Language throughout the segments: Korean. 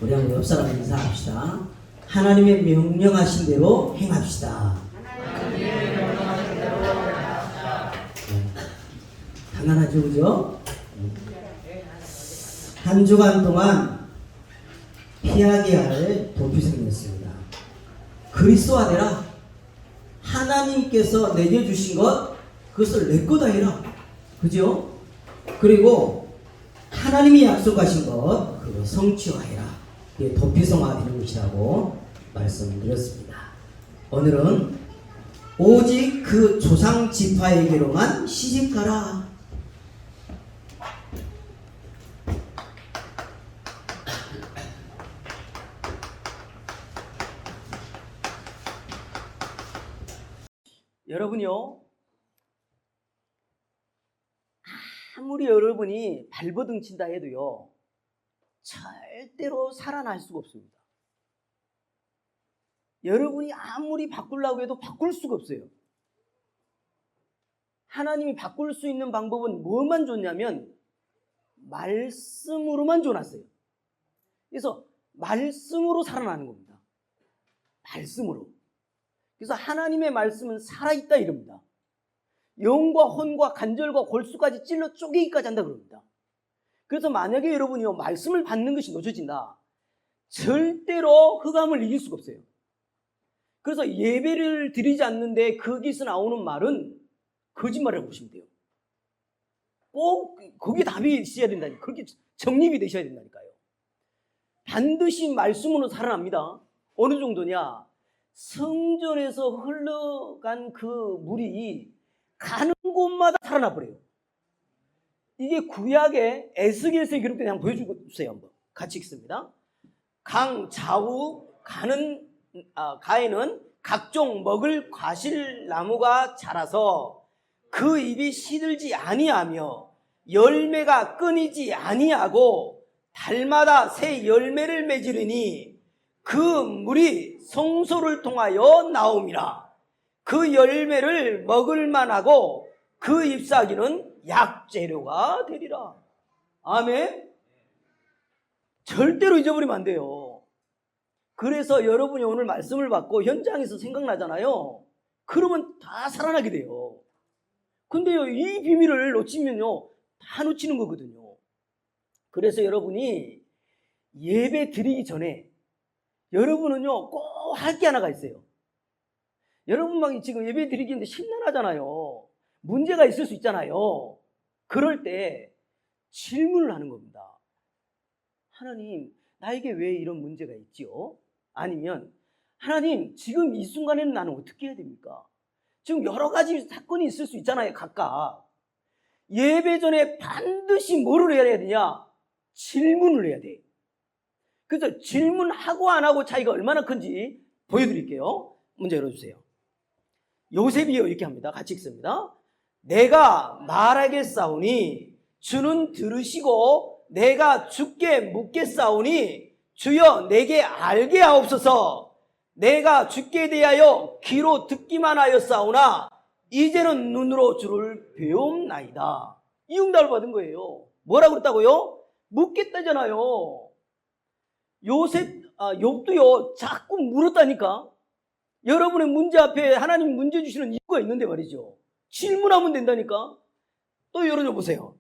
우리 한번 옆 사람 인사합시다. 하나님의 명령하신 대로 행합시다. 당연하죠, 그죠? 한 주간 동안 피하게 할 도피성이었습니다. 그리스도하되라. 하나님께서 내려주신 것, 그것을 내 거다 해라. 그죠? 그리고 하나님이 약속하신 것, 그거 성취화해라. 이게 도피성화되는 것이라고 말씀드렸습니다. 오늘은 오직 그 조상 지파에게로만 시집가라. 여러분요, 아무리 여러분이 발버둥 친다 해도요, 절대로 살아날 수가 없습니다. 여러분이 아무리 바꾸려고 해도 바꿀 수가 없어요. 하나님이 바꿀 수 있는 방법은 뭐만 줬냐면 말씀으로만 줘놨어요. 그래서 말씀으로 살아나는 겁니다. 말씀으로. 그래서 하나님의 말씀은 살아있다 이럽니다. 영과 혼과 관절과 골수까지 찔러 쪼개기까지 한다 그럽니다. 그래서 만약에 여러분이요, 말씀을 받는 것이 놓쳐진다, 절대로 흑암을 이길 수가 없어요. 그래서 예배를 드리지 않는데 거기서 나오는 말은 거짓말이라고 보시면 돼요. 꼭 거기에 답이 있어야 된다니까. 그렇게 정립이 되셔야 된다니까요. 반드시 말씀으로 살아납니다. 어느 정도냐? 성전에서 흘러간 그 물이 가는 곳마다 살아나 버려요. 이게 구약의 에스겔서에 기록된, 한번 보여주세요. 한번 같이 읽습니다. 강 좌우 가에는 각종 먹을 과실 나무가 자라서 그 잎이 시들지 아니하며 열매가 끊이지 아니하고 달마다 새 열매를 맺으리니 그 물이 성소를 통하여 나옴이라. 그 열매를 먹을 만하고 그 잎사귀는 약재료가 되리라. 아멘. 절대로 잊어버리면 안 돼요. 그래서 여러분이 오늘 말씀을 받고 현장에서 생각나잖아요. 그러면 다 살아나게 돼요. 근데요, 이 비밀을 놓치면요, 다 놓치는 거거든요. 그래서 여러분이 예배 드리기 전에 여러분은요, 꼭 할 게 하나가 있어요. 여러분 막 지금 예배 드리기인데 심란하잖아요. 문제가 있을 수 있잖아요. 그럴 때 질문을 하는 겁니다. 하나님, 나에게 왜 이런 문제가 있지요? 아니면 하나님, 지금 이 순간에는 나는 어떻게 해야 됩니까? 지금 여러 가지 사건이 있을 수 있잖아요, 각각. 예배 전에 반드시 뭐를 해야 되냐? 질문을 해야 돼. 그래서 질문하고 안 하고 차이가 얼마나 큰지 보여드릴게요. 문제 열어주세요. 요셉이요, 이렇게 합니다. 같이 읽습니다. 내가 말하겠사오니 주는 들으시고 내가 주께 묻겠사오니 주여 내게 알게 하옵소서. 내가 주께 대하여 귀로 듣기만 하였사오나 이제는 눈으로 주를 배움나이다. 이 응답을 받은 거예요. 뭐라고 그랬다고요? 묻겠다잖아요. 욥도요, 자꾸 물었다니까. 여러분의 문제 앞에 하나님 문제 주시는 이유가 있는데 말이죠. 질문하면 된다니까. 또 열어줘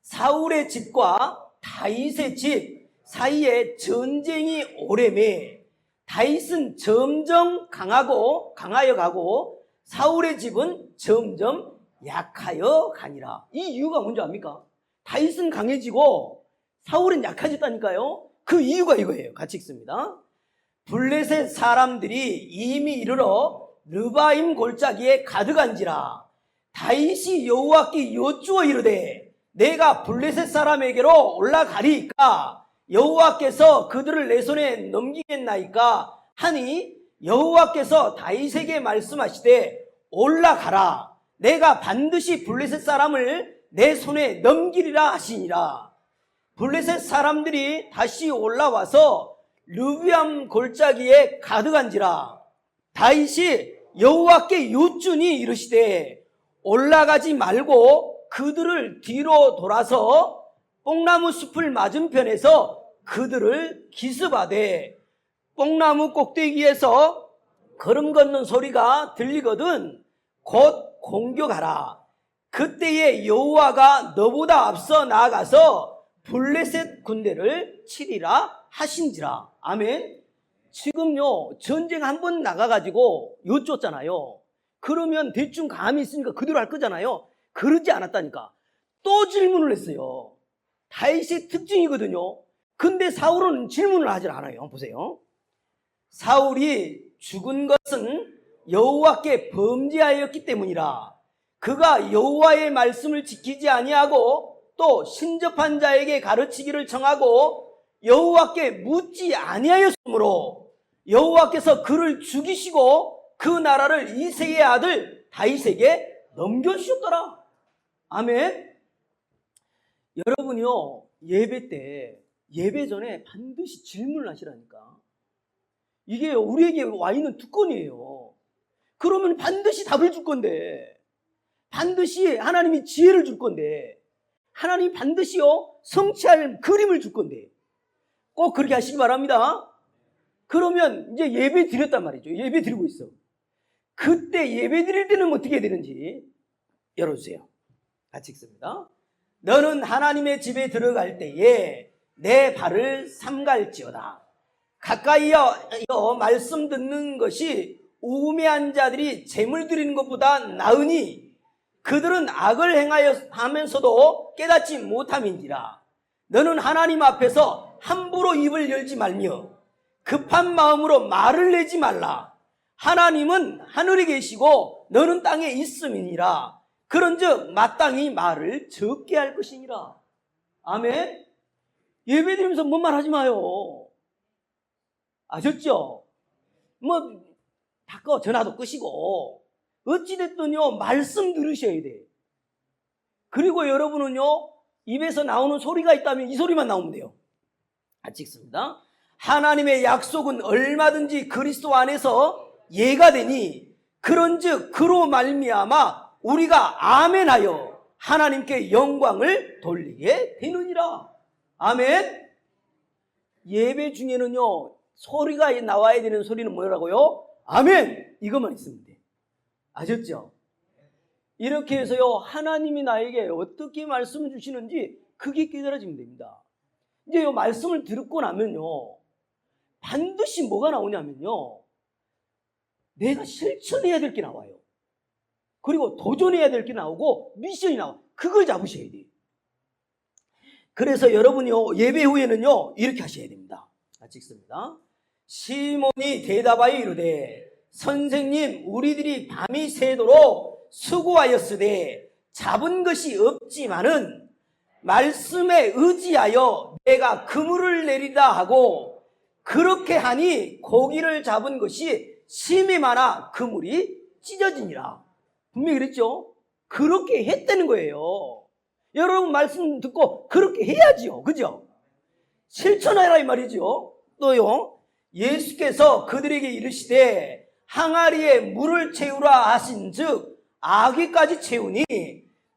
사울의 집과 다윗의 집 사이에 전쟁이 오래매 다윗은 점점 강하여 가고 사울의 집은 점점 약하여 가니라. 이 이유가 뭔지 압니까? 다윗은 강해지고 사울은 약해졌다니까요. 그 이유가 이거예요. 같이 읽습니다. 블레셋 사람들이 이미 이르러 르바임 골짜기에 가득한지라. 다윗이 여호와께 여쭈어 이르되 내가 블레셋 사람에게로 올라가리이까 여호와께서 그들을 내 손에 넘기겠나이까 하니 여호와께서 다윗에게 말씀하시되 올라가라. 내가 반드시 블레셋 사람을 내 손에 넘기리라 하시니라. 블레셋 사람들이 다시 올라와서 르비암 골짜기에 가득한지라. 다윗이 여호와께 여쭈니 이르시되 올라가지 말고 그들을 뒤로 돌아서 뽕나무 숲을 맞은편에서 그들을 기습하되 뽕나무 꼭대기에서 걸음 걷는 소리가 들리거든 곧 공격하라. 그때에 여호와가 너보다 앞서 나아가서 블레셋 군대를 치리라 하신지라. 아멘. 지금요 전쟁 한 번 나가가지고 여쭈었잖아요. 그러면 대충 감이 있으니까 그대로 할 거잖아요. 그러지 않았다니까. 또 질문을 했어요. 다윗의 특징이거든요. 근데 사울은 질문을 하질 않아요. 보세요. 사울이 죽은 것은 여호와께 범죄하였기 때문이라. 그가 여호와의 말씀을 지키지 아니하고 또 신접한 자에게 가르치기를 청하고 여호와께 묻지 아니하였으므로 여호와께서 그를 죽이시고 그 나라를 이새의 아들 다윗에게 넘겨주셨더라. 아멘. 여러분이요 예배 때 예배 전에 반드시 질문을 하시라니까. 이게 우리에게 와 있는 특권이에요. 그러면 반드시 답을 줄 건데, 반드시 하나님이 지혜를 줄 건데, 하나님이 반드시요 성취할 그림을 줄 건데, 꼭 그렇게 하시기 바랍니다. 그러면 이제 예배 드렸단 말이죠. 예배 드리고 있어. 그때 예배 드릴 때는 어떻게 해야 되는지 열어주세요. 같이 읽습니다. 너는 하나님의 집에 들어갈 때에 내 발을 삼갈지어다. 가까이여 말씀 듣는 것이 우매한 자들이 재물 드리는 것보다 나으니 그들은 악을 행하여 하면서도 깨닫지 못함인지라. 너는 하나님 앞에서 함부로 입을 열지 말며 급한 마음으로 말을 내지 말라. 하나님은 하늘에 계시고 너는 땅에 있음이니라. 그런즉 마땅히 말을 적게 할 것이니라. 아멘. 예배드리면서 뭔 말 하지 마요. 아셨죠? 다 전화도 끄시고 어찌됐든요 말씀 들으셔야 돼. 그리고 여러분은요 입에서 나오는 소리가 있다면 이 소리만 나오면 돼요. 같이 읽습니다. 하나님의 약속은 얼마든지 그리스도 안에서 예가 되니 그런즉 그로 말미암아 우리가 아멘하여 하나님께 영광을 돌리게 되느니라. 아멘. 예배 중에는요 소리가 나와야 되는 소리는 뭐라고요? 아멘. 이것만 있으면 돼. 아셨죠? 이렇게 해서요 하나님이 나에게 어떻게 말씀을 주시는지 그게 깨달아지면 됩니다. 이제 이 말씀을 듣고 나면요 반드시 뭐가 나오냐면요 내가 실천해야 될 게 나와요. 그리고 도전해야 될 게 나오고 미션이 나와. 그걸 잡으셔야 돼요. 그래서 여러분요 예배 후에는요 이렇게 하셔야 됩니다. 같이 읽습니다. 시몬이 대답하여 이르되 선생님 우리들이 밤이 새도록 수고하였으되 잡은 것이 없지만은 말씀에 의지하여 내가 그물을 내리다 하고 그렇게 하니 고기를 잡은 것이 심이 많아 그물이 찢어지니라. 분명히 그랬죠? 그렇게 했다는 거예요. 여러분 말씀 듣고 그렇게 해야지요. 그죠? 실천하라 이 말이죠. 또요 예수께서 그들에게 이르시되 항아리에 물을 채우라 하신즉 아귀까지 채우니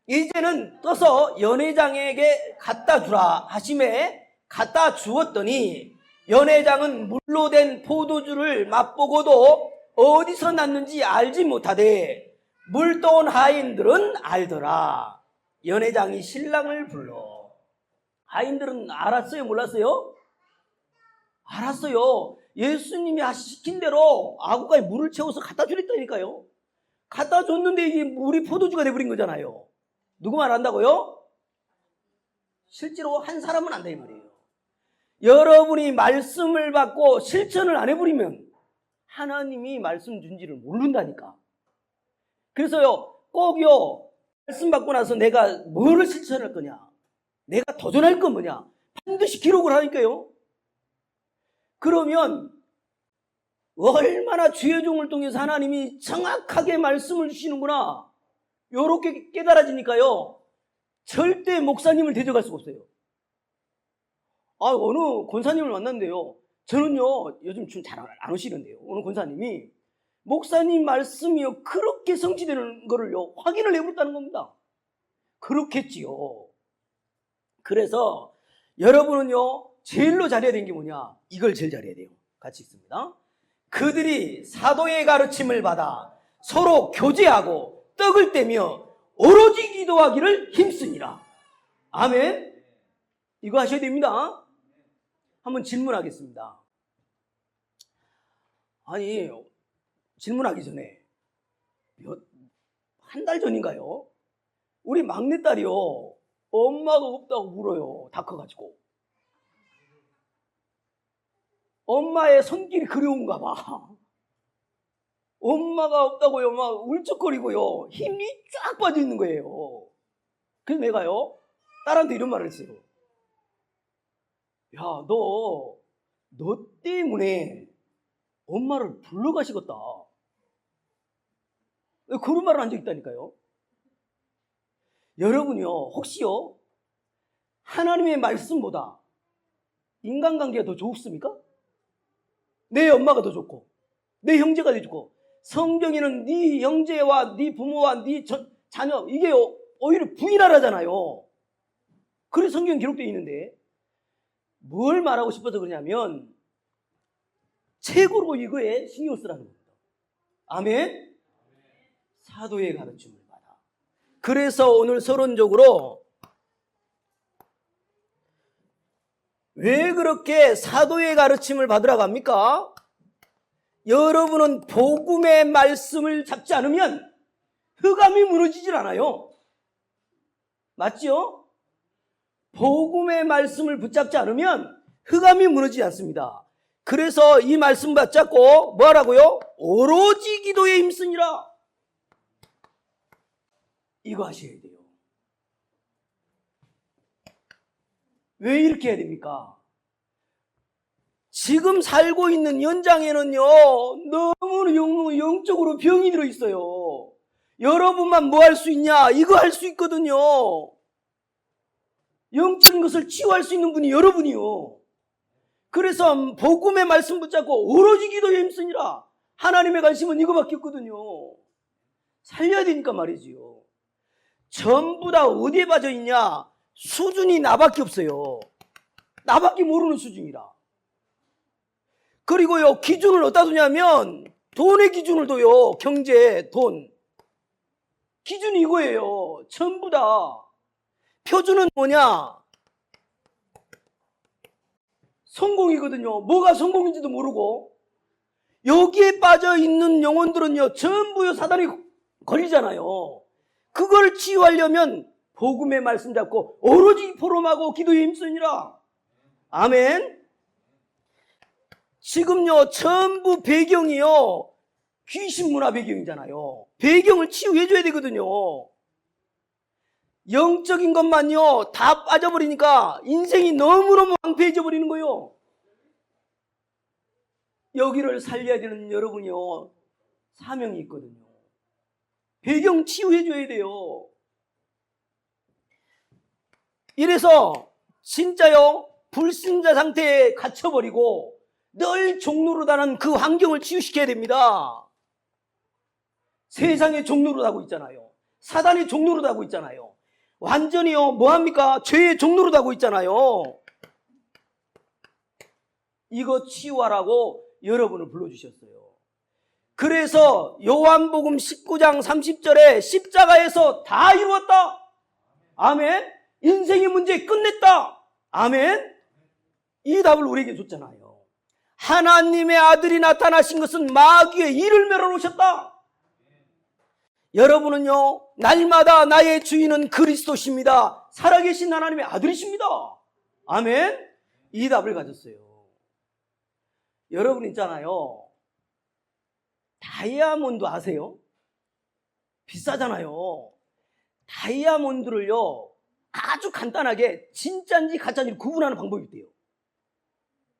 이제는 떠서 연회장에게 갖다 주라 하심에 갖다 주었더니 연회장은 물로 된 포도주를 맛보고도 어디서 났는지 알지 못하되 물 떠온 하인들은 알더라. 연회장이 신랑을 불러. 하인들은 알았어요? 몰랐어요? 알았어요. 예수님이 시킨 대로 아구가에 물을 채워서 갖다 주랬다니까요. 갖다 줬는데 이게 물이 포도주가 돼버린 거잖아요. 누구만 안다고요? 실제로 한 사람은 안다 이 말이에요. 여러분이 말씀을 받고 실천을 안 해버리면 하나님이 말씀 준지를 모른다니까. 그래서요 꼭요 말씀 받고 나서 내가 뭐를 실천할 거냐, 내가 도전할 건 뭐냐 반드시 기록을 하니까요. 그러면 얼마나 주의 종을 통해서 하나님이 정확하게 말씀을 주시는구나 요렇게 깨달아지니까요 절대 목사님을 대적할 수가 없어요. 어느 권사님을 만났는데요 저는요 요즘 좀 잘 안 오시는데요 어느 권사님이 목사님 말씀이요 그렇게 성취되는 거를요 확인을 해버렸다는 겁니다. 그렇겠지요. 그래서 여러분은요 제일로 잘해야 되는 게 뭐냐? 이걸 제일 잘해야 돼요. 같이 읽습니다. 그들이 사도의 가르침을 받아 서로 교제하고 떡을 떼며 오로지 기도하기를 힘쓰니라. 아멘. 이거 하셔야 됩니다. 한번 질문하겠습니다. 아니, 질문하기 전에 한 달 전인가요? 우리 막내딸이요, 엄마가 없다고 울어요. 다 커가지고. 엄마의 손길이 그리운가 봐. 엄마가 없다고요, 막 울적거리고요, 힘이 쫙 빠져 있는 거예요. 그래서 내가요, 딸한테 이런 말을 했어요. 야, 너 때문에 엄마를 불러가시겠다. 그런 말을 한 적 있다니까요. 여러분이요, 혹시요, 하나님의 말씀보다 인간관계가 더 좋습니까? 내 엄마가 더 좋고, 내 형제가 더 좋고, 성경에는 네 형제와 네 부모와 네 자녀, 이게 오히려 부인하라잖아요. 그래서 성경에 기록되어 있는데, 뭘 말하고 싶어서 그러냐면, 최고로 이거에 신경 쓰라는 겁니다. 아멘? 사도의 가르침을 받아. 그래서 오늘 서론적으로, 왜 그렇게 사도의 가르침을 받으라고 합니까? 여러분은 복음의 말씀을 잡지 않으면 흑암이 무너지질 않아요. 맞죠? 복음의 말씀을 붙잡지 않으면 흑암이 무너지지 않습니다. 그래서 이 말씀 붙잡고 뭐 하라고요? 오로지 기도에 힘쓰니라. 이거 하셔야 돼요. 왜 이렇게 해야 됩니까? 지금 살고 있는 현장에는요, 너무 영적으로 병이 들어있어요. 여러분만 뭐 할 수 있냐? 이거 할 수 있거든요. 영적인 것을 치유할 수 있는 분이 여러분이요. 그래서 복음의 말씀 붙잡고 오로지 기도에 힘쓰니라. 하나님의 관심은 이거밖에 없거든요. 살려야 되니까 말이지요. 전부 다 어디에 빠져 있냐? 수준이 나밖에 없어요. 나밖에 모르는 수준이라. 그리고요, 기준을 어디다 두냐면 돈의 기준을 둬요. 경제, 돈. 기준이 이거예요. 전부 다. 표준은 뭐냐? 성공이거든요. 뭐가 성공인지도 모르고. 여기에 빠져 있는 영혼들은요, 전부요, 사단이 걸리잖아요. 그걸 치유하려면 복음의 말씀 잡고 오로지 포럼하고 기도에 힘쓰니라. 아멘. 지금요, 전부 배경이요, 귀신 문화 배경이잖아요. 배경을 치유해줘야 되거든요. 영적인 것만요, 다 빠져버리니까 인생이 너무너무 황폐해져 버리는 거예요. 여기를 살려야 되는 여러분이요, 사명이 있거든요. 배경 치유해줘야 돼요. 이래서 진짜요, 불신자 상태에 갇혀버리고 늘 종노릇하는 그 환경을 치유시켜야 됩니다. 세상의 종노릇하고 있잖아요. 사단의 종노릇하고 있잖아요. 완전히요, 뭐합니까? 죄의 종노릇하고 있잖아요. 이거 치유하라고 여러분을 불러주셨어요. 그래서 요한복음 19장 30절에 십자가에서 다 이루었다. 아멘. 인생의 문제 끝냈다. 아멘. 이 답을 우리에게 줬잖아요. 하나님의 아들이 나타나신 것은 마귀의 일을 멸하러오셨다. 여러분은요, 날마다 나의 주인은 그리스도십니다. 살아계신 하나님의 아들이십니다. 아멘. 이 답을 가졌어요. 여러분 있잖아요, 다이아몬드 아세요? 비싸잖아요. 다이아몬드를요, 아주 간단하게 진짜인지 가짜인지 구분하는 방법이 있대요.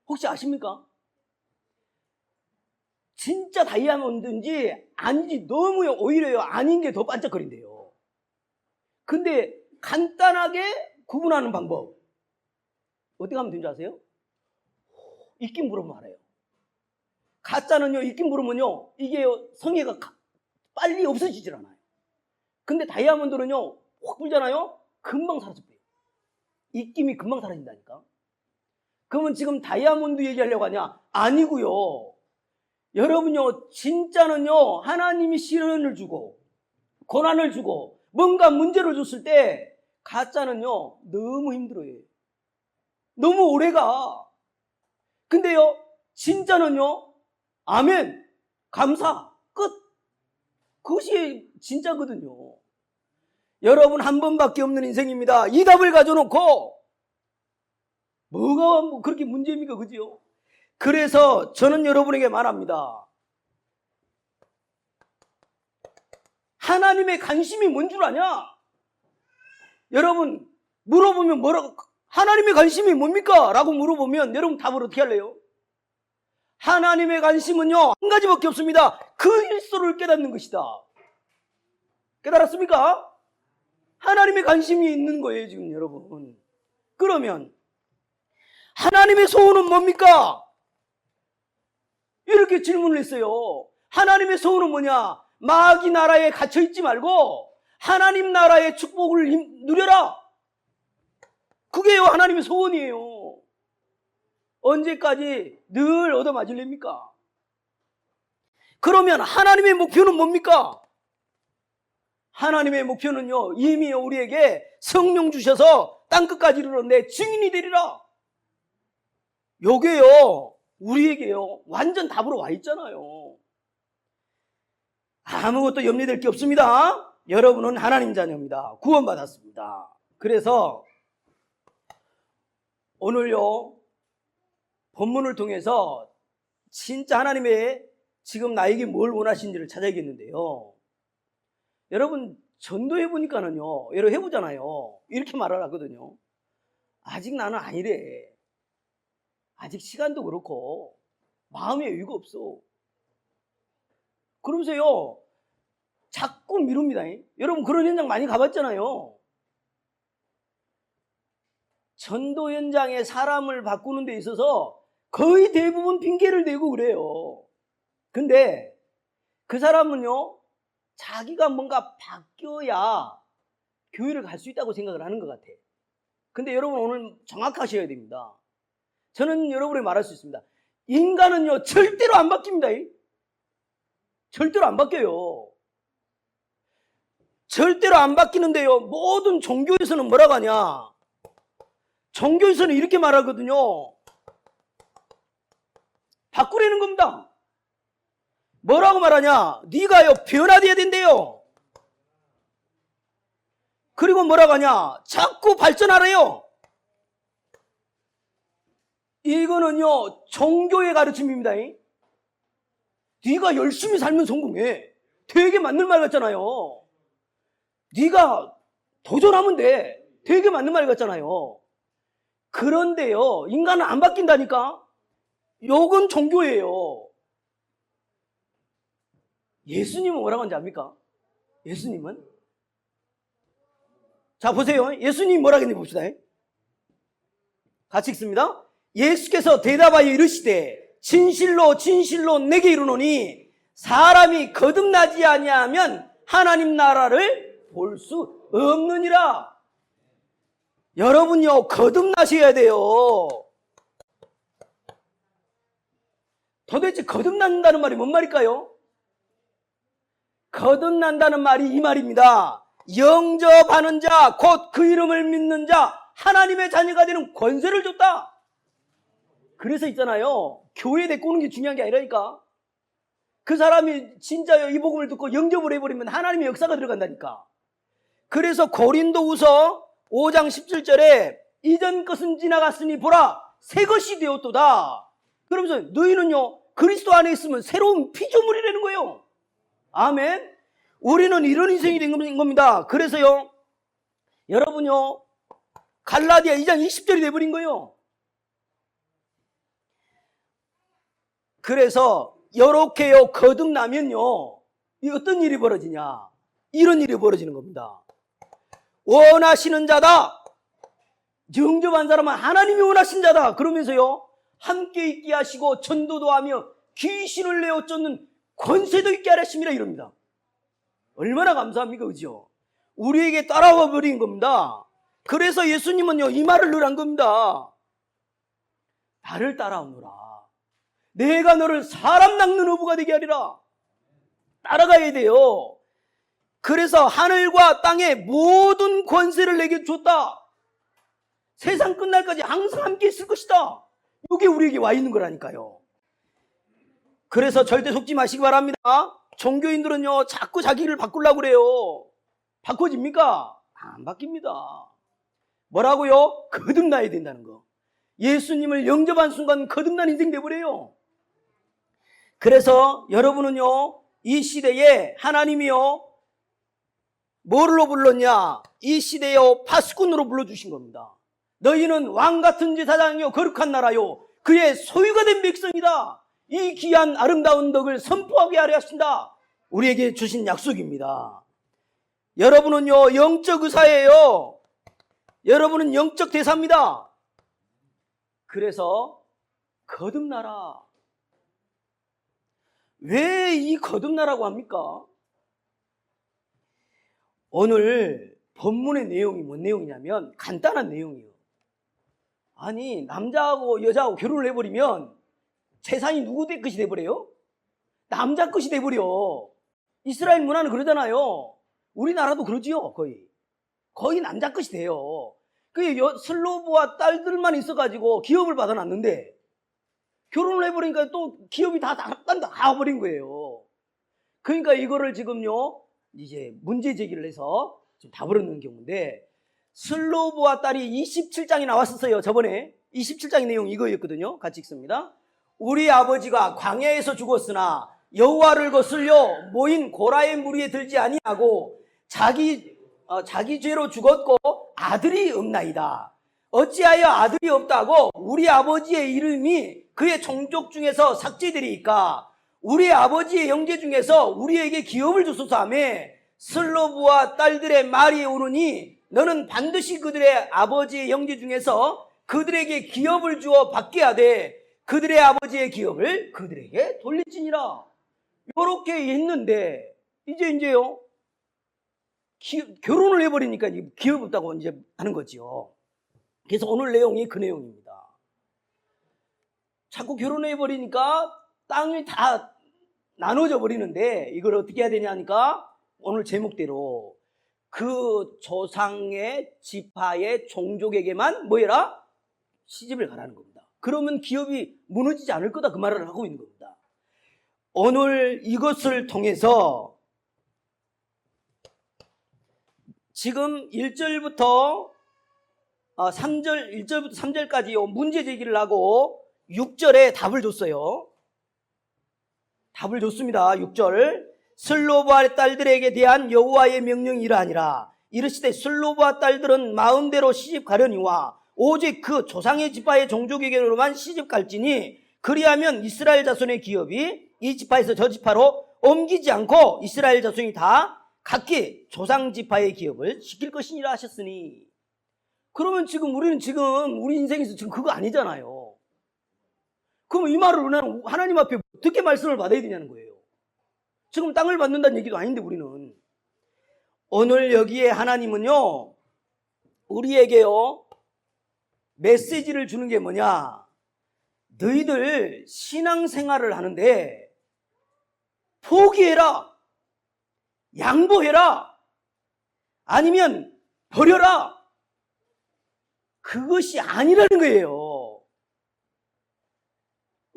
혹시 아십니까? 진짜 다이아몬드인지 아닌지 너무 오히려 아닌 게 더 반짝거린대요. 근데 간단하게 구분하는 방법 어떻게 하면 되는지 아세요? 입김 부르면 알아요. 가짜는요, 입김 부르면요, 이게 성의가 빨리 없어지질 않아요. 근데 다이아몬드는요, 확 불잖아요, 금방 사라져요. 입김이 금방 사라진다니까. 그러면 지금 다이아몬드 얘기하려고 하냐? 아니고요. 여러분요, 진짜는요, 하나님이 시련을 주고 고난을 주고 뭔가 문제를 줬을 때 가짜는요, 너무 힘들어요. 너무 오래가. 근데요, 진짜는요, 아멘, 감사, 끝. 그것이 진짜거든요. 여러분 한 번밖에 없는 인생입니다. 이 답을 가져놓고 뭐가 그렇게 문제입니까? 그지요? 그래서 저는 여러분에게 말합니다. 하나님의 관심이 뭔 줄 아냐? 여러분 물어보면 뭐라고, 하나님의 관심이 뭡니까? 라고 물어보면 여러분 답을 어떻게 할래요? 하나님의 관심은요, 한 가지밖에 없습니다. 그리스도를 깨닫는 것이다. 깨달았습니까? 하나님의 관심이 있는 거예요, 지금 여러분. 그러면 하나님의 소원은 뭡니까? 이렇게 질문을 했어요. 하나님의 소원은 뭐냐? 마귀 나라에 갇혀있지 말고 하나님 나라의 축복을 누려라. 그게요, 하나님의 소원이에요. 언제까지 늘 얻어맞을랍니까? 그러면 하나님의 목표는 뭡니까? 하나님의 목표는요, 이미 우리에게 성령 주셔서 땅끝까지 이르렀는데 증인이 되리라. 요게요, 우리에게요, 완전 답으로 와 있잖아요. 아무것도 염려될 게 없습니다. 여러분은 하나님 자녀입니다. 구원받았습니다. 그래서 오늘요, 본문을 통해서 진짜 하나님의 지금 나에게 뭘 원하시는지를 찾아야겠는데요. 여러분 전도해 보니까는요, 여러분 해보잖아요. 이렇게 말을 하거든요. 아직 나는 아니래. 아직 시간도 그렇고 마음의 여유가 없어. 그러면서요, 자꾸 미룹니다. 여러분 그런 현장 많이 가봤잖아요. 전도 현장에 사람을 바꾸는 데 있어서 거의 대부분 핑계를 대고 그래요. 근데 그 사람은요, 자기가 뭔가 바뀌어야 교회를 갈 수 있다고 생각을 하는 것 같아. 근데 여러분 오늘 정확하셔야 됩니다. 저는 여러분에게 말할 수 있습니다. 인간은요, 절대로 안 바뀝니다. 절대로 안 바뀌어요. 절대로 안 바뀌는데요, 모든 종교에서는 뭐라고 하냐? 종교에서는 이렇게 말하거든요. 바꾸려는 겁니다. 뭐라고 말하냐? 네가요, 변화돼야 된대요. 그리고 뭐라고 하냐? 자꾸 발전하래요. 이거는요, 종교의 가르침입니다. 네가 열심히 살면 성공해. 되게 맞는 말 같잖아요. 네가 도전하면 돼. 되게 맞는 말 같잖아요. 그런데요, 인간은 안 바뀐다니까? 요건 종교예요. 예수님은 뭐라고 하는지 압니까? 예수님은? 자, 보세요. 예수님이 뭐라고 했는지 봅시다. 같이 읽습니다. 예수께서 대답하여 이르시되 진실로 진실로 내게 이르노니 사람이 거듭나지 아니하면 하나님 나라를 볼 수 없느니라. 여러분요, 거듭나셔야 돼요. 도대체 거듭난다는 말이 뭔 말일까요? 거듭난다는 말이 이 말입니다. 영접하는 자, 곧 그 이름을 믿는 자, 하나님의 자녀가 되는 권세를 줬다. 그래서 있잖아요, 교회 데리고 오는 게 중요한 게 아니라니까. 그 사람이 진짜 이 복음을 듣고 영접을 해버리면 하나님의 역사가 들어간다니까. 그래서 고린도후서 5장 17절에 이전 것은 지나갔으니 보라 새 것이 되었도다. 그러면서 너희는요, 그리스도 안에 있으면 새로운 피조물이라는 거예요. 아멘. 우리는 이런 인생이 된 겁니다. 그래서요, 여러분요, 갈라디아 2장 20절이 돼버린 거예요. 그래서 이렇게요, 거듭나면요, 이 어떤 일이 벌어지냐? 이런 일이 벌어지는 겁니다. 원하시는 자다. 영접한 사람은 하나님이 원하신 자다. 그러면서요, 함께 있게 하시고 전도도 하며 귀신을 내어 쫓는 권세도 있게 하셨습니다. 이럽니다. 얼마나 감사합니까? 그죠? 우리에게 따라와 버린 겁니다. 그래서 예수님은요, 이 말을 늘 한 겁니다. 나를 따라오너라. 내가 너를 사람 낚는 어부가 되게 하리라. 따라가야 돼요. 그래서 하늘과 땅의 모든 권세를 내게 줬다. 세상 끝날까지 항상 함께 있을 것이다. 이게 우리에게 와 있는 거라니까요. 그래서 절대 속지 마시기 바랍니다. 종교인들은요, 자꾸 자기를 바꾸려고 그래요. 바꿔집니까? 안 바뀝니다. 뭐라고요? 거듭나야 된다는 거. 예수님을 영접한 순간 거듭난 인생 돼버려요. 그래서 여러분은요, 이 시대에 하나님이요, 뭐로 불렀냐? 이 시대요, 파수꾼으로 불러주신 겁니다. 너희는 왕같은 제사장이요, 거룩한 나라요, 그의 소유가 된 백성이다. 이 귀한 아름다운 덕을 선포하게 하려 하신다. 우리에게 주신 약속입니다. 여러분은요, 영적 의사예요. 여러분은 영적 대사입니다. 그래서 거듭나라. 왜 이 거듭나라고 합니까? 오늘 본문의 내용이 뭔 내용이냐면 간단한 내용이에요. 아니, 남자하고 여자하고 결혼을 해버리면 재산이 누구 것이 돼버려요? 남자 것이 돼버려. 이스라엘 문화는 그러잖아요. 우리나라도 그러지요. 거의 남자 것이 돼요. 슬로브와 딸들만 있어가지고 기업을 받아놨는데 결혼을 해버리니까 또 기업이 다 가버린 거예요. 그러니까 이거를 지금요, 이제 문제 제기를 해서 좀 답을 얻는 경우인데, 슬로브와 딸이 27장이 나왔었어요. 저번에 27장의 내용이 이거였거든요. 같이 읽습니다. 우리 아버지가 광야에서 죽었으나 여호와를 거슬려 모인 고라의 무리에 들지 아니하고 자기 죄로 죽었고 아들이 없나이다. 어찌하여 아들이 없다고 우리 아버지의 이름이 그의 종족 중에서 삭제되리이까? 우리 아버지의 형제 중에서 우리에게 기업을 주소서 하며 슬로브와 딸들의 말이 오르니 너는 반드시 그들의 아버지의 형제 중에서 그들에게 기업을 주어 받게 하되 그들의 아버지의 기업을 그들에게 돌릴지니라. 이렇게 했는데 이제요, 결혼을 해버리니까 기업 없다고 이제 하는 거죠. 그래서 오늘 내용이 그 내용입니다. 자꾸 결혼해버리니까 땅이 다 나눠져 버리는데 이걸 어떻게 해야 되냐 하니까 오늘 제목대로 그 조상의 지파의 종족에게만 뭐해라? 시집을 가라는 겁니다. 그러면 기업이 무너지지 않을 거다, 그 말을 하고 있는 겁니다. 오늘 이것을 통해서 지금 1절부터 3절까지 문제 제기를 하고 6절에 답을 줬어요. 답을 줬습니다. 6절. 슬로브와 딸들에게 대한 여호와의 명령이 이러하니라. 이르시되 슬로브와 딸들은 마음대로 시집 가려니와 오직 그 조상의 지파의 종족에게로만 시집 갈지니 그리하면 이스라엘 자손의 기업이 이 지파에서 저 지파로 옮기지 않고 이스라엘 자손이 다 각기 조상 지파의 기업을 지킬 것이니라 하셨으니. 그러면 우리는 우리 인생에서 지금 그거 아니잖아요. 그럼 이 말을 우리는 하나님 앞에 어떻게 말씀을 받아야 되냐는 거예요. 지금 땅을 받는다는 얘기도 아닌데 우리는. 오늘 여기에 하나님은요, 우리에게요, 메시지를 주는 게 뭐냐? 너희들 신앙생활을 하는데 포기해라, 양보해라, 아니면 버려라. 그것이 아니라는 거예요.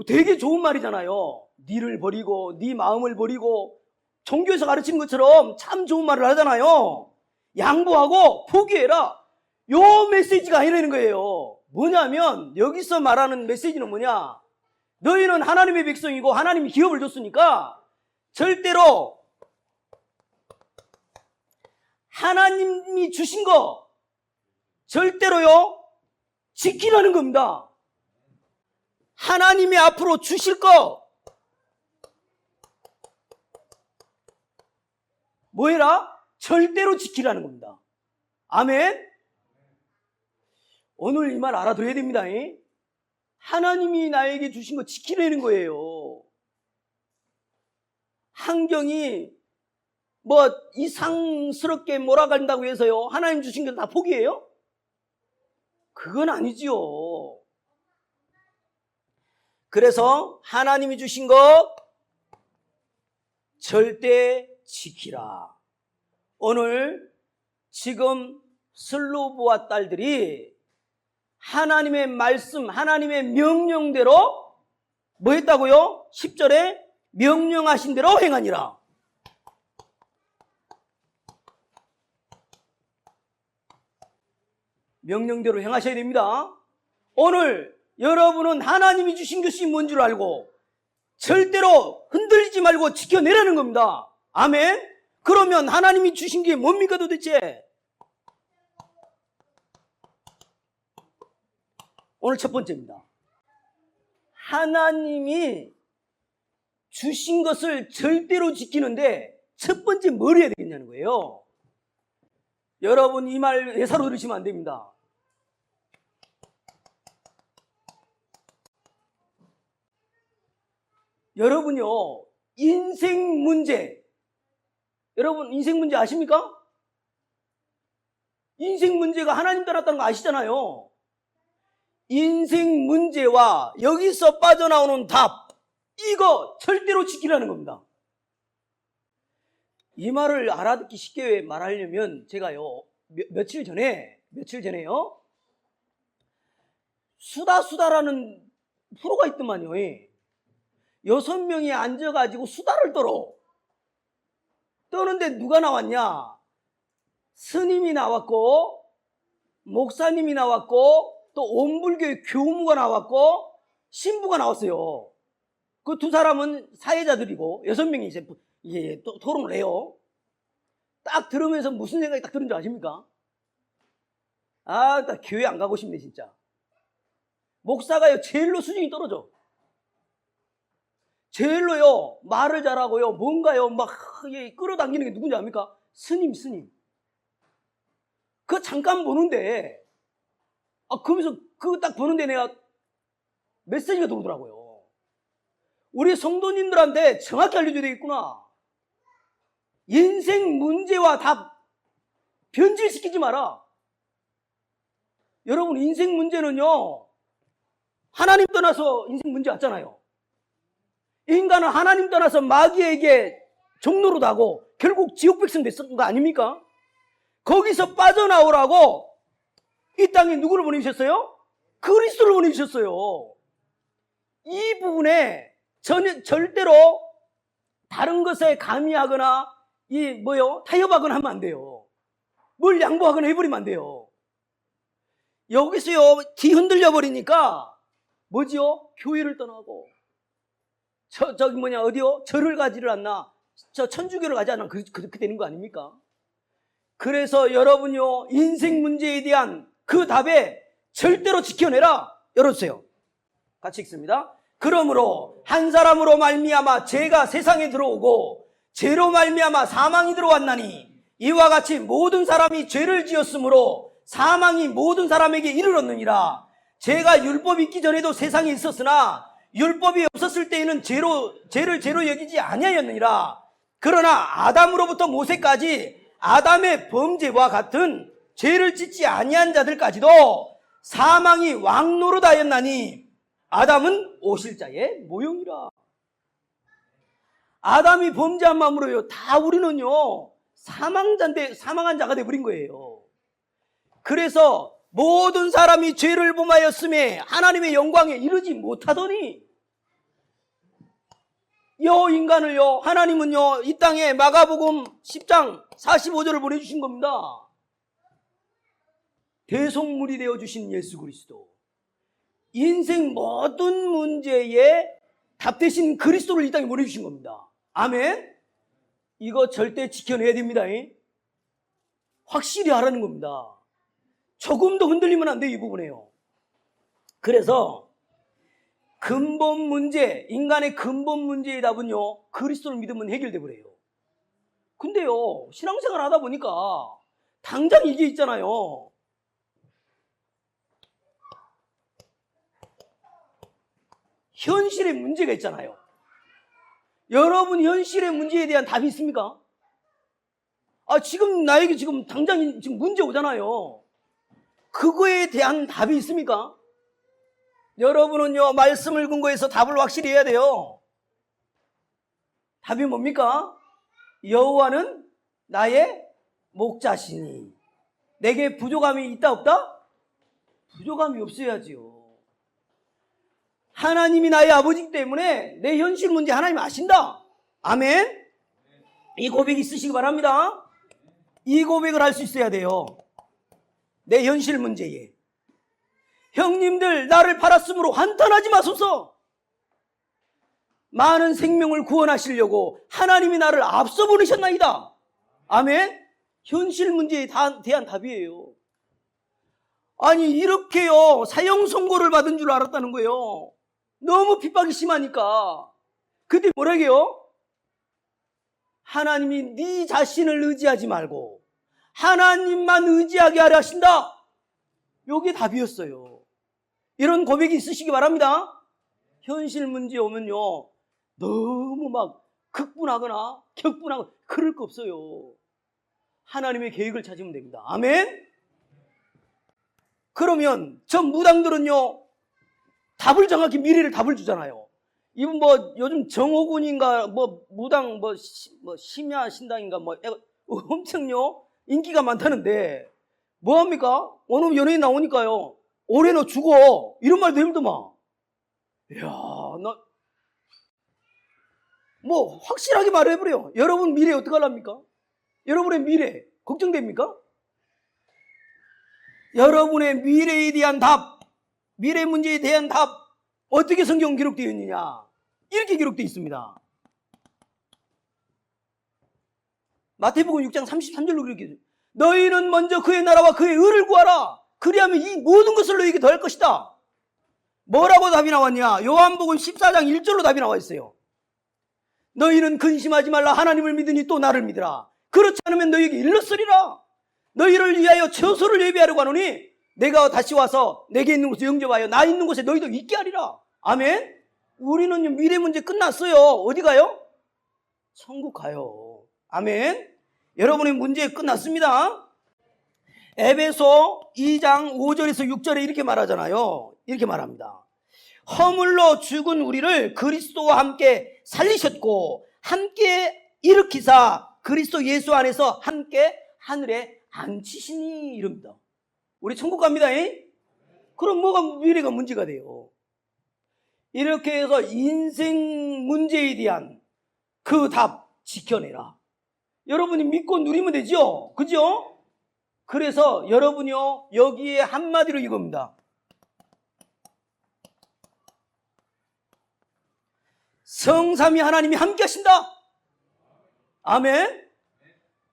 되게 좋은 말이잖아요. 니를 버리고 네 마음을 버리고 종교에서 가르치는 것처럼 참 좋은 말을 하잖아요. 양보하고 포기해라. 요 메시지가 아니라는 거예요. 뭐냐면 여기서 말하는 메시지는 뭐냐? 너희는 하나님의 백성이고 하나님이 기업을 줬으니까 절대로 하나님이 주신 거 절대로요 지키라는 겁니다. 하나님이 앞으로 주실 거 뭐해라? 절대로 지키라는 겁니다. 아멘. 오늘 이 말 알아들어야 됩니다. 하나님이 나에게 주신 거 지키라는 거예요. 환경이 이상스럽게 몰아간다고 해서요 하나님 주신 거 다 포기해요? 그건 아니지요. 그래서 하나님이 주신 것 절대 지키라. 오늘 지금 슬로보와 딸들이 하나님의 말씀, 하나님의 명령대로 뭐 했다고요? 10절에 명령하신 대로 행하니라. 명령대로 행하셔야 됩니다. 오늘 여러분은 하나님이 주신 것이 뭔 줄 알고 절대로 흔들리지 말고 지켜내라는 겁니다. 아멘. 그러면 하나님이 주신 게 뭡니까 도대체? 오늘 첫 번째입니다. 하나님이 주신 것을 절대로 지키는데 첫 번째 뭘 해야 되겠냐는 거예요. 여러분 이 말 예사로 들으시면 안 됩니다. 여러분요, 인생 문제, 여러분 인생 문제 아십니까? 인생 문제가 하나님 따랐다는 거 아시잖아요. 인생 문제와 여기서 빠져나오는 답, 이거 절대로 지키라는 겁니다. 이 말을 알아듣기 쉽게 말하려면 제가요, 며칠 전에요, 수다라는 프로가 있더만요. 6명이 앉아가지고 수다를 떠는데 누가 나왔냐? 스님이 나왔고, 목사님이 나왔고, 또 온불교의 교무가 나왔고, 신부가 나왔어요. 그 두 사람은 사회자들이고, 6명이 이제 토론을 해요. 딱 들으면서 무슨 생각이 딱 드는 줄 아십니까? 아, 나 교회 안 가고 싶네, 진짜. 목사가요, 제일로 수준이 떨어져. 제일로요, 말을 잘하고요, 뭔가요, 막 끌어당기는 게 누군지 압니까? 스님. 그거 잠깐 보는데, 그러면서 그거 딱 보는데 내가 메시지가 들어오더라고요. 우리 성도님들한테 정확히 알려줘야 되겠구나. 인생 문제와 답 변질시키지 마라. 여러분 인생 문제는요, 하나님 떠나서 인생 문제 왔잖아요. 인간은 하나님 떠나서 마귀에게 종로로 가고 결국 지옥 백성 됐던 거 아닙니까? 거기서 빠져나오라고 이 땅에 누구를 보내주셨어요? 그리스도를 보내주셨어요. 이 부분에 절대로 다른 것에 가미하거나 타협하거나 하면 안 돼요. 뭘 양보하거나 해버리면 안 돼요. 여기서요, 뒤흔들려 버리니까 뭐지요? 교회를 떠나고 어디요? 절을 가지를 않나? 천주교를 가지 않나? 그렇게 되는 거 아닙니까? 그래서 여러분요, 인생 문제에 대한 그 답에 절대로 지켜내라. 열어주세요. 같이 읽습니다. 그러므로 한 사람으로 말미암아 죄가 세상에 들어오고 죄로 말미암아 사망이 들어왔나니 이와 같이 모든 사람이 죄를 지었으므로 사망이 모든 사람에게 이르렀느니라. 죄가 율법이 있기 전에도 세상에 있었으나 율법이 없었을 때에는 죄를 죄로 여기지 아니하였느니라. 그러나 아담으로부터 모세까지 아담의 범죄와 같은 죄를 짓지 아니한 자들까지도 사망이 왕노릇하였나니 아담은 오실 자의 모형이라. 아담이 범죄한 마음으로요, 다 우리는요 사망한 자가 되어버린 거예요. 그래서 모든 사람이 죄를 범하였음에 하나님의 영광에 이르지 못하더니 인간을요, 하나님은요 이 땅에 마가복음 10장 45절을 보내주신 겁니다. 대속물이 되어주신 예수 그리스도, 인생 모든 문제에 답 대신 그리스도를 이 땅에 보내주신 겁니다. 아멘. 이거 절대 지켜내야 됩니다. 확실히 하라는 겁니다. 조금도 흔들리면 안 돼요, 이 부분에요. 그래서 근본 문제, 인간의 근본 문제의 답은요, 그리스도를 믿으면 해결돼 버려요. 근데요, 신앙생활 하다 보니까 당장 이게 있잖아요. 현실의 문제가 있잖아요. 여러분 현실의 문제에 대한 답이 있습니까? 지금 나에게 지금 당장 지금 문제 오잖아요. 그거에 대한 답이 있습니까? 여러분은요, 말씀을 근거해서 답을 확실히 해야 돼요. 답이 뭡니까? 여호와는 나의 목자시니 내게 부족함이 있다 없다? 부족함이 없어야지요. 하나님이 나의 아버지이기 때문에 내 현실 문제 하나님 아신다. 아멘. 이 고백이 있으시기 바랍니다. 이 고백을 할 수 있어야 돼요. 내 현실 문제에. 형님들, 나를 팔았으므로 한탄하지 마소서. 많은 생명을 구원하시려고 하나님이 나를 앞서 보내셨나이다. 아멘. 현실 문제에 대한 답이에요. 아니, 이렇게요, 사형 선고를 받은 줄 알았다는 거예요. 너무 핍박이 심하니까. 그때 뭐라게요? 하나님이 네 자신을 의지하지 말고 하나님만 의지하게 하려 하신다. 이게 답이었어요. 이런 고백이 있으시기 바랍니다. 현실 문제 오면요, 너무 막 극분하거나 격분하거나 그럴 거 없어요. 하나님의 계획을 찾으면 됩니다. 아멘. 그러면 저 무당들은요, 답을 정확히 미래를 답을 주잖아요. 이분 뭐 요즘 정호군인가 뭐 무당 뭐 심야 신당인가 뭐 엄청요 인기가 많다는데 뭐 합니까? 어느 연예인 나오니까요, 올해 너 죽어 이런 말도 힘들더만. 이야, 나 뭐 확실하게 말해버려요. 여러분 미래 어떻게 하랍니까? 여러분의 미래 걱정됩니까? 여러분의 미래에 대한 답, 미래 문제에 대한 답, 어떻게 성경 기록되어 있느냐? 이렇게 기록되어 있습니다. 마태복음 6장 33절로 그렇게 되어 있습니다. 너희는 먼저 그의 나라와 그의 의를 구하라. 그리하면 이 모든 것을 너희에게 더할 것이다. 뭐라고 답이 나왔냐? 요한복음 14장 1절로 답이 나와 있어요. 너희는 근심하지 말라. 하나님을 믿으니 또 나를 믿으라. 그렇지 않으면 너희에게 일렀으리라. 너희를 위하여 처소를 예비하려고 하노니 내가 다시 와서 내게 있는 곳에 영접하여 나 있는 곳에 너희도 있게 하리라. 아멘. 우리는 미래 문제 끝났어요. 어디 가요? 천국 가요. 아멘. 여러분의 문제 끝났습니다. 에베소 2장 5절에서 6절에 이렇게 말하잖아요. 이렇게 말합니다. 허물로 죽은 우리를 그리스도와 함께 살리셨고 함께 일으키사 그리스도 예수 안에서 함께 하늘에 앉히시니 이럽니다. 우리 천국 갑니다. 그럼 뭐가 미래가 문제가 돼요? 이렇게 해서 인생 문제에 대한 그 답 지켜내라. 여러분이 믿고 누리면 되죠? 그죠? 그래서 여러분이요, 여기에 한마디로 이겁니다. 성삼위 하나님이 함께 하신다. 아멘.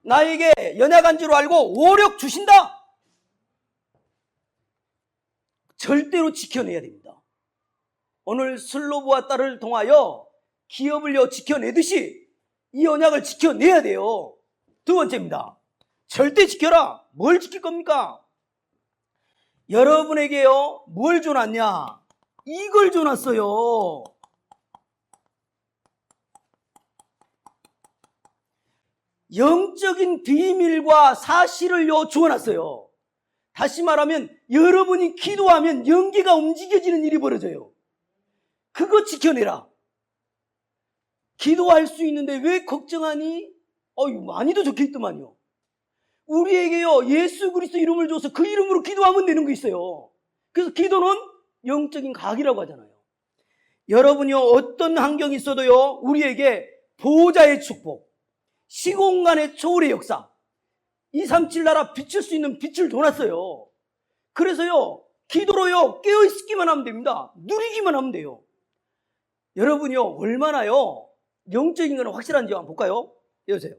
나에게 연약한 줄 알고 오력 주신다. 절대로 지켜내야 됩니다. 오늘 슬로브와 딸을 통하여 기업을 지켜내듯이 이 언약을 지켜내야 돼요. 두 번째입니다. 절대 지켜라. 뭘 지킬 겁니까? 여러분에게요, 뭘 줘놨냐? 이걸 줘놨어요. 영적인 비밀과 사실을 주어놨어요. 다시 말하면 여러분이 기도하면 연기가 움직여지는 일이 벌어져요. 그거 지켜내라. 기도할 수 있는데 왜 걱정하니? 많이도 적혀있더만요. 우리에게요, 예수 그리스도 이름을 줘서 그 이름으로 기도하면 되는 거 있어요. 그래서 기도는 영적인 각이라고 하잖아요. 여러분이요, 어떤 환경이 있어도요, 우리에게 보호자의 축복, 시공간의 초월의 역사, 237 나라 비출 수 있는 빛을 줘놨어요. 그래서요, 기도로요, 깨어있기만 하면 됩니다. 누리기만 하면 돼요. 여러분이요, 얼마나요, 영적인 건 확실한지 한번 볼까요? 여보세요.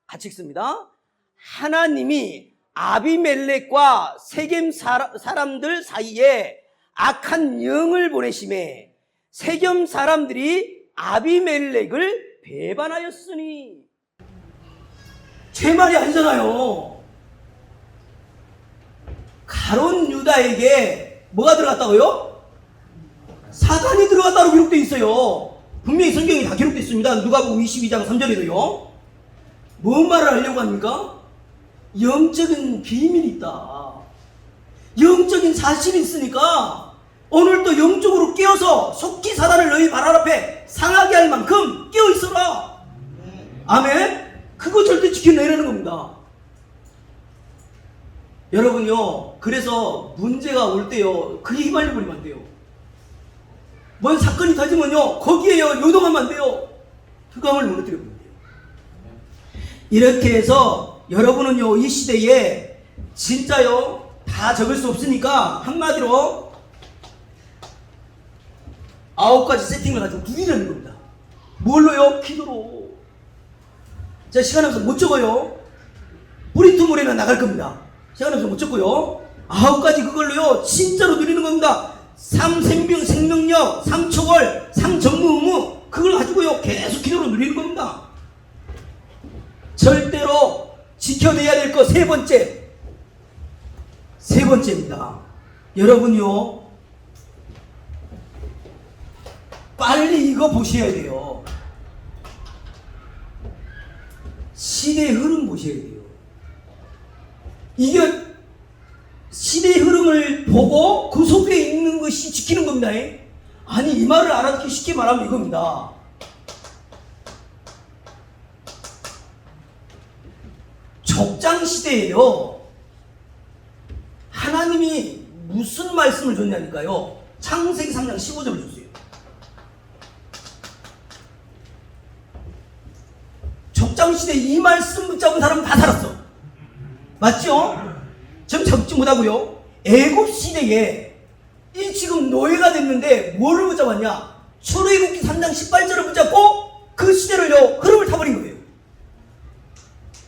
같이 읽습니다. 하나님이 아비멜렉과 세겜 사람들 사이에 악한 영을 보내심에 세겜 사람들이 아비멜렉을 배반하였으니. 제 말이 아니잖아요. 가론 유다에게 뭐가 들어갔다고요? 사단이 들어갔다고 기록되어 있어요. 분명히 성경에 다 기록되어 있습니다. 누가복음 22장 3절에도요. 뭔 말을 하려고 합니까? 영적인 비밀이 있다. 영적인 사실이 있으니까 오늘 또 영적으로 깨어서 속히 사단을 너희 발 앞에 상하게 할 만큼 깨어 있어라. 아멘. 그거 절대 지켜내라는 겁니다. 여러분요, 그래서 문제가 올 때요, 그게 휘말려 버리면 안 돼요. 뭔 사건이 터지면요, 거기에요 요동하면 안 돼요. 흑암을 무너뜨려 버리면 돼요. 이렇게 해서 여러분은요, 이 시대에 진짜요 다 적을 수 없으니까 한마디로 9가지 세팅을 가지고 누리라는 겁니다. 뭘로요? 기도로. 제가 시간 없어서 못 적어요. 브리투몰에나 나갈 겁니다. 시간 없어서 못 적고요. 9가지 그걸로요 진짜로 누리는 겁니다. 3생명 생명력, 3초월, 3전무의무, 그걸 가지고요 계속 기도로 누리는 겁니다. 절대로 지켜내야 될 거 세 번째입니다. 여러분요, 빨리 이거 보셔야 돼요. 시대의 흐름 보셔야 돼요. 이게 시대의 흐름을 보고 그 속에 있는 것이 지키는 겁니다. 아니, 이 말을 알아듣기 쉽게 말하면 이겁니다. 족장 시대에요, 하나님이 무슨 말씀을 줬냐니까요. 창세기 3장 15절을 줬어요. 족장 시대에 이 말씀 붙잡은 사람은 다 살았어. 맞죠? 전 잡지 못하고요. 애굽 시대에 이 지금 노예가 됐는데 뭐를 붙잡았냐? 출애굽기 3장 18절을 붙잡고 그 시대를요 흐름을 타버린 거예요.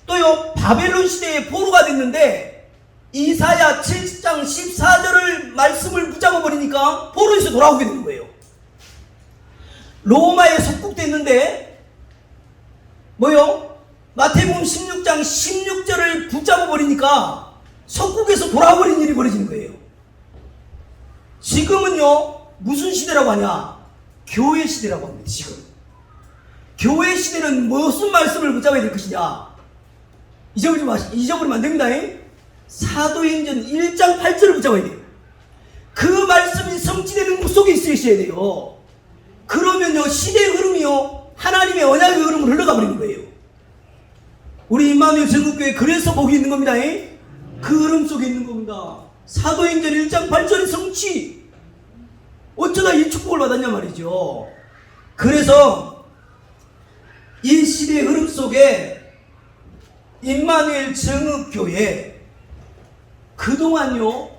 또요, 바벨론 시대에 포로가 됐는데 이사야 7장 14절을 말씀을 붙잡아 버리니까 포로에서 돌아오게 되는 거예요. 로마에 속국됐는데 뭐요? 마태복음 16장 16절을 붙잡아 버리니까 속국에서 돌아버린 일이 벌어지는 거예요. 지금은요 무슨 시대라고 하냐? 교회 시대라고 합니다. 지금 교회 시대는 무슨 말씀을 붙잡아야 될 것이냐? 잊어버리면 안 됩니다. 사도행전 1장 8절을 붙잡아야 돼요. 그 말씀이 성취되는 속에 있으셔야 돼요. 그러면요 시대의 흐름이요 하나님의 언약의 흐름을 흘러가 버리는 거예요. 우리 임마누엘 전국교회 그래서 복이 있는 겁니다. 그 흐름 속에 있는 겁니다. 사도행전 1장 8절의 성취, 어쩌다 이 축복을 받았냐 말이죠. 그래서 이 시대의 흐름 속에 임마누엘 정읍교회 그동안요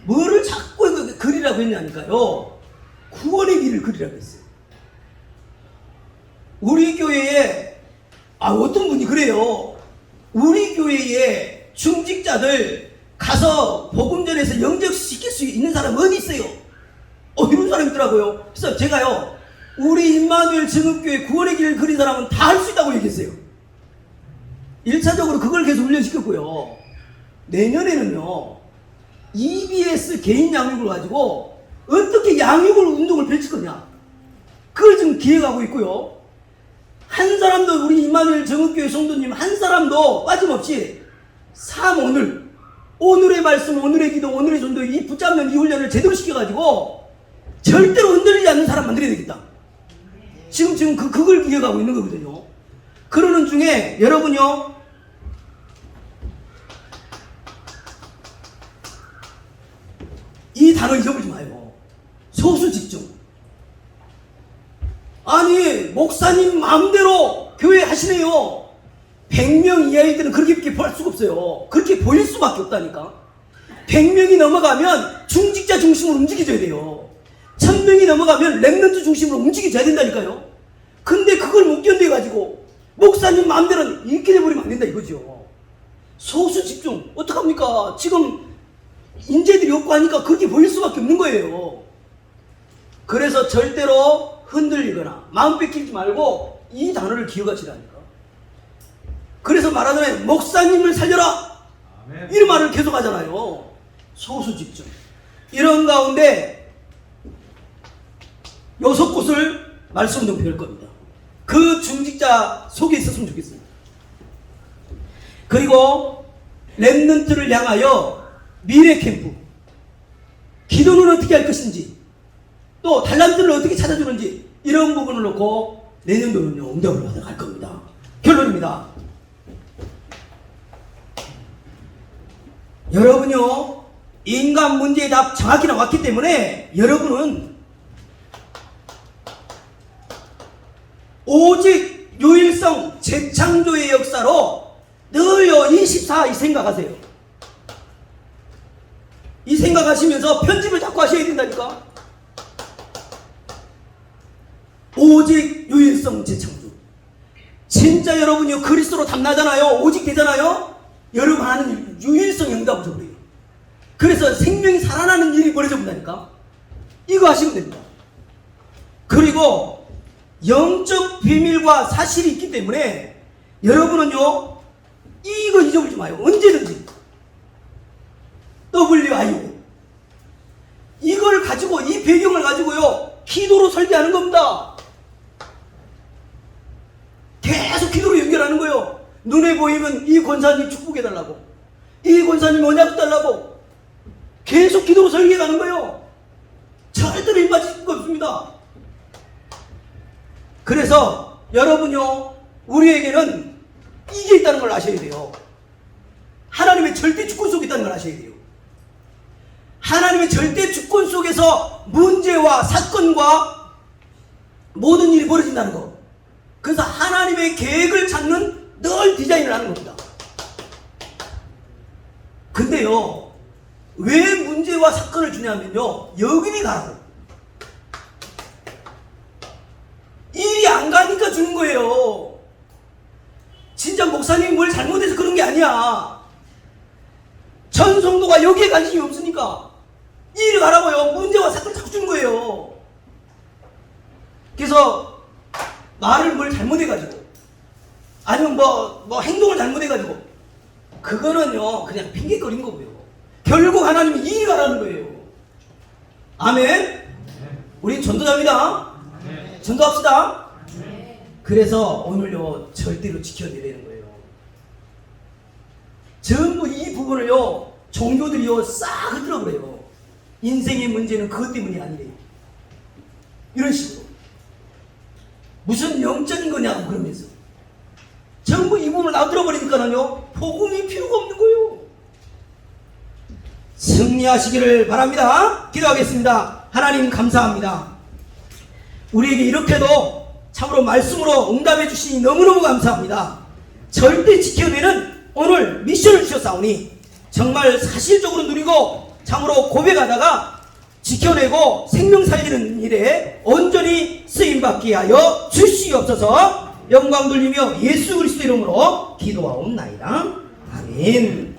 뭐를 자꾸 그리라고 했냐니까요. 구원의 길을 그리라고 했어요. 우리 교회에 어떤 분이 그래요. 우리 교회에 중직자들 가서 복음 전해서 영접시킬 수 있는 사람 어디 있어요? 이런 사람이 있더라고요. 그래서 제가요 우리 임마누엘 정읍교회 구원의 길을 그린 사람은 다 할 수 있다고 얘기했어요. 1차적으로 그걸 계속 훈련시켰고요. 내년에는요 EBS 개인 양육을 가지고 어떻게 양육을 운동을 펼칠 거냐, 그걸 지금 기획하고 있고요. 한 사람도, 우리 임마누엘 정읍교회 성도님 한 사람도 빠짐없이 오늘의 말씀, 오늘의 기도, 오늘의 전도, 이 붙잡는 이 훈련을 제대로 시켜가지고 절대로 흔들리지 않는 사람 만들어야 되겠다. 지금 그걸 기획하고 있는 거거든요. 그러는 중에 여러분요 이 단어 잊어버리지 마요. 소수 집중. 아니, 목사님 마음대로 교회 하시네요. 100명 이하일 때는 그렇게 볼 수가 없어요. 그렇게 보일 수밖에 없다니까. 100명이 넘어가면 중직자 중심으로 움직여줘야 돼요. 1000명이 넘어가면 렘넌트 중심으로 움직여줘야 된다니까요. 근데 그걸 못 견뎌가지고 목사님 마음대로 이렇게 돼버리면 안 된다 이거죠. 소수 집중. 어떡합니까? 지금 인재들이 없고 하니까 그렇게 보일 수밖에 없는 거예요. 그래서 절대로 흔들리거나 마음 뺏기지 말고 이 단어를 기억하시라니까. 그래서 말하잖아요. 목사님을 살려라. 아멘. 이런 말을 계속 하잖아요. 소수 집중. 이런 가운데 6곳을 말씀 좀 배울 겁니다. 그 중직자 속에 있었으면 좋겠습니다. 그리고 렘넌트를 향하여 미래 캠프. 기도는 어떻게 할 것인지, 또 달란트를 어떻게 찾아주는지, 이런 부분을 놓고 내년도는요 응답을 받아갈 겁니다. 결론입니다. 여러분요 인간 문제의 답 정확히 나왔기 때문에 여러분은 오직 유일성 재창조의 역사로 늘요 24 이 생각하세요. 이 생각하시면서 편집을 자꾸 하셔야 된다니까. 오직 유일성 재창조. 진짜 여러분이 그리스도로 탐나잖아요. 오직 되잖아요. 여러분 하는 유일성 응답을 줘버려요. 그래서 생명이 살아나는 일이 벌어져 본다니까. 이거 하시면 됩니다. 그리고 영적 비밀과 사실이 있기 때문에 여러분은요 이거 잊어버리지 마요. 언제든지 WIO 이걸 가지고, 이 배경을 가지고요 기도로 설계하는 겁니다. 계속 기도로 연결하는 거예요. 눈에 보이면 이 권사님 축복해달라고, 이 권사님 언약 달라고 계속 기도로 설계하는 거예요. 절대로 입 맞을 수가 없습니다. 그래서 여러분요 우리에게는 이게 있다는 걸 아셔야 돼요. 하나님의 절대 주권 속에 있다는 걸 아셔야 돼요. 하나님의 절대 주권 속에서 문제와 사건과 모든 일이 벌어진다는 거. 그래서 하나님의 계획을 찾는 늘 디자인을 하는 겁니다. 근데요 왜 문제와 사건을 주냐면요 여기니 가라고. 일이 안 가니까 주는 거예요. 진짜 목사님이 뭘 잘못해서 그런 게 아니야. 전 성도가 여기에 관심이 없으니까 일이 가라고요. 문제와 사건을 자꾸 주는 거예요. 그래서 말을 뭘 잘못해가지고 아니면 뭐 행동을 잘못해가지고 그거는요 그냥 핑계거린 거고요. 결국 하나님이 일이 가라는 거예요. 아멘. 우리 전도자입니다. 전도합시다. 그래서 오늘요 절대로 지켜내야 되는 거예요. 전부 이 부분을요 종교들이요 싹 흔들어버려요. 인생의 문제는 그것 때문이 아니래요. 이런 식으로 무슨 영적인 거냐고 그러면서 전부 이 부분을 놔들어버리니까는요 복음이 필요가 없는 거예요. 승리하시기를 바랍니다. 기도하겠습니다. 하나님 감사합니다. 우리에게 이렇게도 참으로 말씀으로 응답해 주시니 너무너무 감사합니다. 절대 지켜내는 오늘 미션을 주셨사오니 정말 사실적으로 누리고 참으로 고백하다가 지켜내고 생명 살리는 일에 온전히 쓰임받게 하여 주시옵소서. 영광 돌리며 예수 그리스도 이름으로 기도하옵나이다. 아멘.